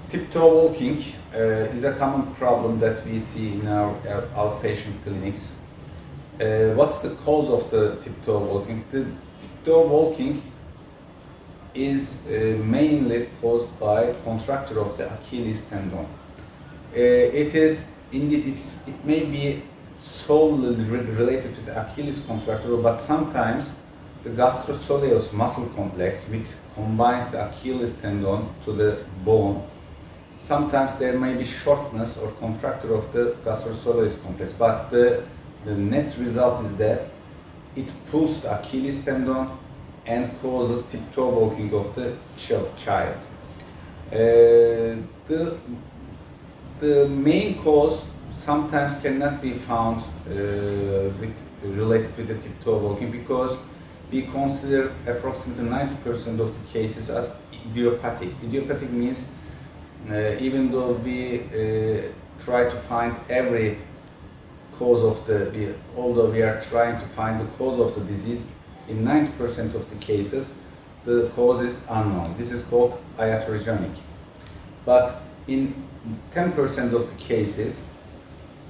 Tiptoe walking is a common problem that we see in our outpatient clinics. What's the cause of the tiptoe walking? The tiptoe walking is mainly caused by contracture of the Achilles tendon. It is indeed, it may be solely related to the Achilles contracture, but sometimes the gastrosoleus muscle complex, which combines the Achilles tendon to the bone, sometimes there may be shortness or contracture of the gastrosoleus complex, but the net result is that it pulls the Achilles tendon and causes tiptoe walking of the child. The main cause sometimes cannot be found related with the tiptoe walking, because we consider approximately 90% of the cases as idiopathic. Idiopathic means even though we try to find every cause of although we are trying to find the cause of the disease, in 90% of the cases the cause is unknown. This is called iatrogenic. But in 10% of the cases,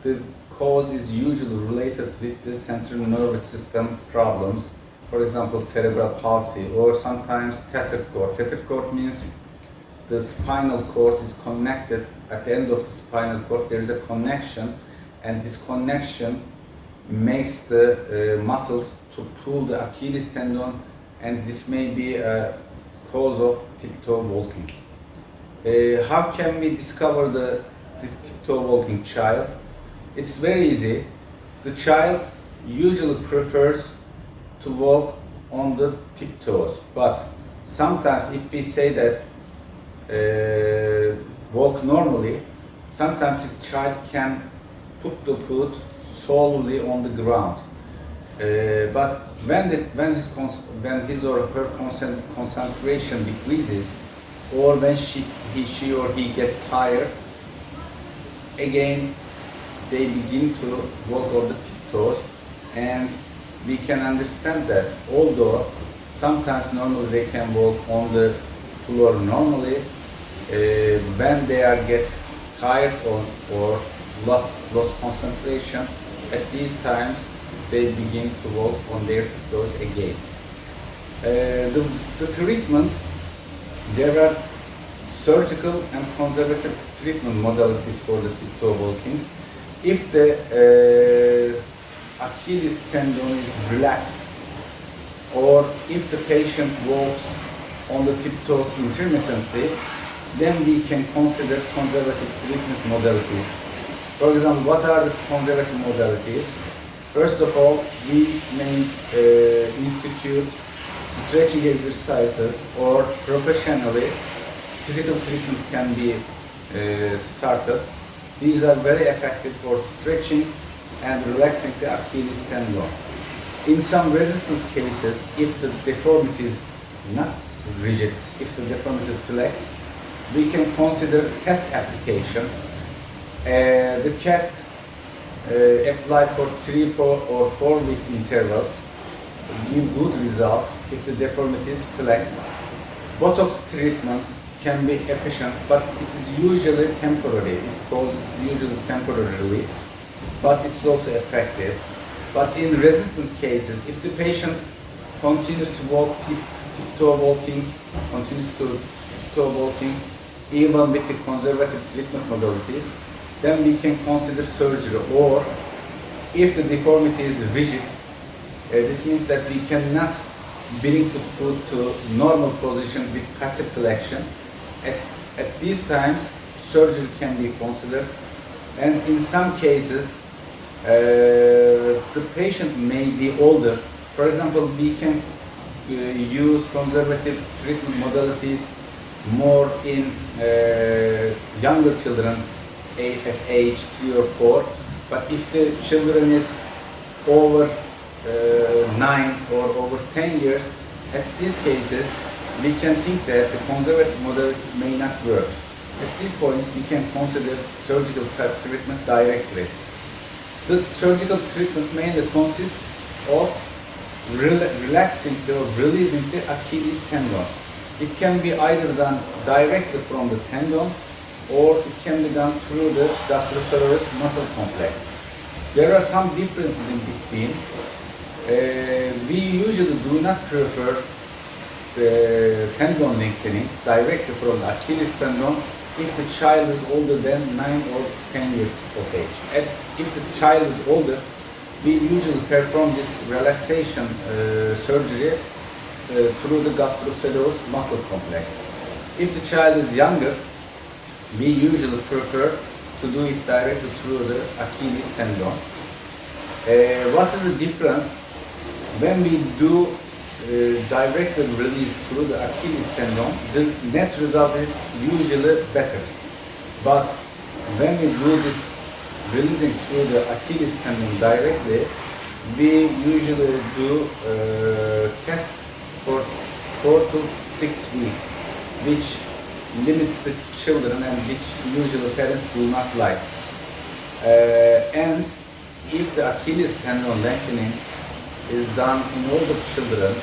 the cause is usually related with the central nervous system problems, for example cerebral palsy, or sometimes tethered cord. Tethered cord means the spinal cord is connected. At the end of the spinal cord there is a connection, and this connection makes the muscles to pull the Achilles tendon, and this may be a cause of tiptoe walking. How can we discover this tiptoe walking child? It's very easy. The child usually prefers to walk on the tiptoes, but sometimes if we say that walk normally, sometimes the child can put the foot solely on the ground. But when his or her concentration decreases, or when she or he get tired, again they begin to walk on the tiptoes, and we can understand that although sometimes normally they can walk on the floor normally, when they get tired or lost concentration, at these times they begin to walk on their tiptoes again. The treatment, there are surgical and conservative treatment modalities for the tiptoe walking. If the Achilles tendon is relaxed, or if the patient walks on the tiptoes intermittently, then we can consider conservative treatment modalities. For example, what are the conservative modalities? First of all, we may institute stretching exercises, or professionally physical treatment can be started. These are very effective for stretching and relaxing the Achilles tendon. In some resistant cases, if the deformity is not rigid, if the deformity is flexed, we can consider cast application. The cast applied for 3, 4, or 4 weeks intervals give good results if the deformity is flexed. Botox treatment can be efficient, but it is usually temporary. It causes usually temporary relief, but it's also effective. But in resistant cases, if the patient continues to walk tiptoe walking, even with the conservative treatment modalities, then we can consider surgery. Or if the deformity is rigid, this means that we cannot bring the foot to normal position with passive flexion. At these times, surgery can be considered, and in some cases, the patient may be older. For example, we can use conservative treatment modalities more in younger children at age 3 or 4, but if the children is over 9 or over 10 years, at these cases we can think that the conservative modalities may not work. At these points we can consider surgical treatment directly. The surgical treatment mainly consists of relaxing or releasing the Achilles tendon. It can be either done directly from the tendon, or it can be done through the gastrocerebral muscle complex. There are some differences in between. We usually do not prefer the tendon lengthening directly from the Achilles tendon if the child is older than 9 or 10 years of age. And if the child is older, we usually perform this relaxation surgery through the gastrocerebral muscle complex. If the child is younger, we usually prefer to do it directly through the Achilles tendon. What is the difference? When we do directed release through the Achilles tendon, the net result is usually better. But when we do this releasing through the Achilles tendon directly, we usually do test for 4 to 6 weeks, which limits the children and which usually parents do not like. And if the Achilles tendon lengthening is done in older children,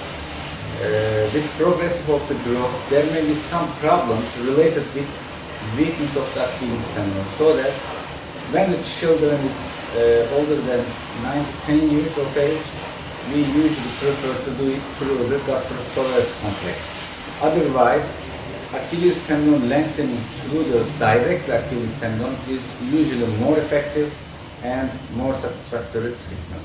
with progressive of the growth, there may be some problems related with weakness of the Achilles tendon, so that when the children is older than 9 to 10 years of age, we usually prefer to do it through the gastrocerebral complex. Otherwise, Achilles tendon lengthening through the direct Achilles tendon is usually more effective and more satisfactory treatment.